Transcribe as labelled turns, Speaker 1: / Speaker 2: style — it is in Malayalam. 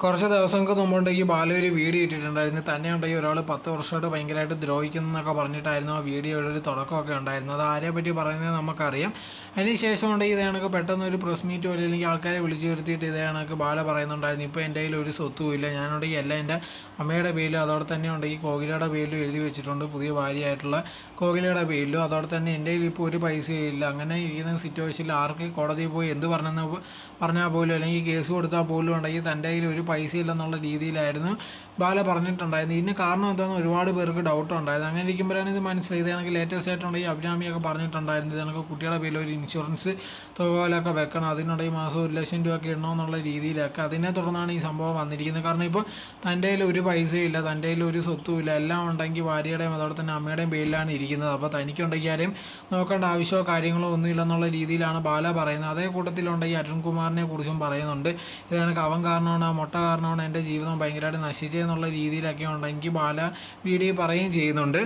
Speaker 1: കുറച്ച് ദിവസങ്ങൾക്ക് മുമ്പുണ്ടെങ്കിൽ ബാല ഒരു വീഡിയോ ഇട്ടിട്ടുണ്ടായിരുന്നു. തന്നെ ഉണ്ടെങ്കിൽ ഒരാൾ 10 വർഷമായിട്ട് ഭയങ്കരമായിട്ട് ദ്രോഹിക്കുന്നതൊക്കെ പറഞ്ഞിട്ടായിരുന്നു ആ വീഡിയോയുടെ ഒരു തുടക്കമൊക്കെ ഉണ്ടായിരുന്നു. അത് ആരെ പറ്റി പറയുന്നത് നമുക്കറിയാം. അതിന് ശേഷം ഉണ്ടെങ്കിൽ ഇതേ കണക്ക് പെട്ടെന്ന് ഒരു പ്രസ് മീറ്റ് പോലെ അല്ലെങ്കിൽ ആൾക്കാരെ വിളിച്ചു വരുത്തിയിട്ട് ഇതേ കണക്ക് ബാല പറയുന്നുണ്ടായിരുന്നു, ഇപ്പോൾ എൻ്റെ കയ്യിൽ ഒരു സ്വത്തുമില്ല, ഞാനുണ്ടെങ്കിൽ എല്ലാം എൻ്റെ അമ്മയുടെ പേരിലും അതോടെ തന്നെ ഉണ്ടെങ്കിൽ കോകിലയുടെ പേരിലും എഴുതി വെച്ചിട്ടുണ്ട്, പുതിയ ഭാര്യയായിട്ടുള്ള കോകിലയുടെ പേരിലും. അതോടെ തന്നെ എൻ്റെ കയ്യിൽ ഇപ്പോൾ ഒരു പൈസയും ഇല്ല. അങ്ങനെ ഇരിക്കുന്ന സിറ്റുവേഷനിൽ ആർക്ക് കോടതിയിൽ പോയി എന്ത് പറഞ്ഞാൽ പോലും അല്ലെങ്കിൽ കേസ് കൊടുത്താൽ പോലും ഉണ്ടെങ്കിൽ തൻ്റെ കയ്യിൽ ഒരു പൈസ ഇല്ലെന്നുള്ള രീതിയിലായിരുന്നു ബാല പറഞ്ഞിട്ടുണ്ടായിരുന്നു. ഇതിന് കാരണം എന്താണെന്ന് ഒരുപാട് പേർക്ക് ഡൗട്ട് ഉണ്ടായിരുന്നു. അങ്ങനെ ഇരിക്കുമ്പോഴാണ് ഇത് മനസ്സിലായത്. എനിക്ക് ലേറ്റസ്റ്റ് ആയിട്ടുണ്ടെങ്കിൽ അഭിരാമിയൊക്കെ പറഞ്ഞിട്ടുണ്ടായിരുന്നു എനിക്ക് കുട്ടിയുടെ പേരിൽ ഒരു ഇൻഷുറൻസ് തുക പോലെയൊക്കെ വെക്കണം, അതിനുണ്ടെങ്കിൽ മാസം 1,00,000 രൂപ ഒക്കെ ഇടണമെന്നുള്ള രീതിയിലൊക്കെ. അതിനെ തുടർന്നാണ് ഈ സംഭവം വന്നിരിക്കുന്നത്. കാരണം ഇപ്പോൾ തൻ്റെ കയ്യിൽ ഒരു പൈസയും ഇല്ല, തൻ്റെ കയ്യിൽ ഒരു സ്വത്തും ഇല്ല, എല്ലാം ഉണ്ടെങ്കിൽ ഭാര്യയുടെയും അതോടെ തന്നെ അമ്മയുടെയും പേരിലാണ് ഇരിക്കുന്നത്. അപ്പോൾ തനിക്കുണ്ടെങ്കിൽ ആരെയും നോക്കേണ്ട ആവശ്യമോ കാര്യങ്ങളോ ഒന്നും ഇല്ലെന്നുള്ള രീതിയിലാണ് ബാല പറയുന്നത്. അതേ കൂട്ടത്തിലുണ്ടെങ്കിൽ അരുൺകുമാറിനെ കുറിച്ചും പറയുന്നുണ്ട്. ഇതാണ് അവൻ കാരണമാണ്, ആ മുട്ട കാരണമാണ് എൻ്റെ ജീവിതം ഭയങ്കരമായിട്ട് നശിച്ചതെന്നുള്ള രീതിയിലൊക്കെ ഉണ്ടെങ്കിൽ ബാല വീഡിയോ പറയുകയും ചെയ്യുന്നുണ്ട്.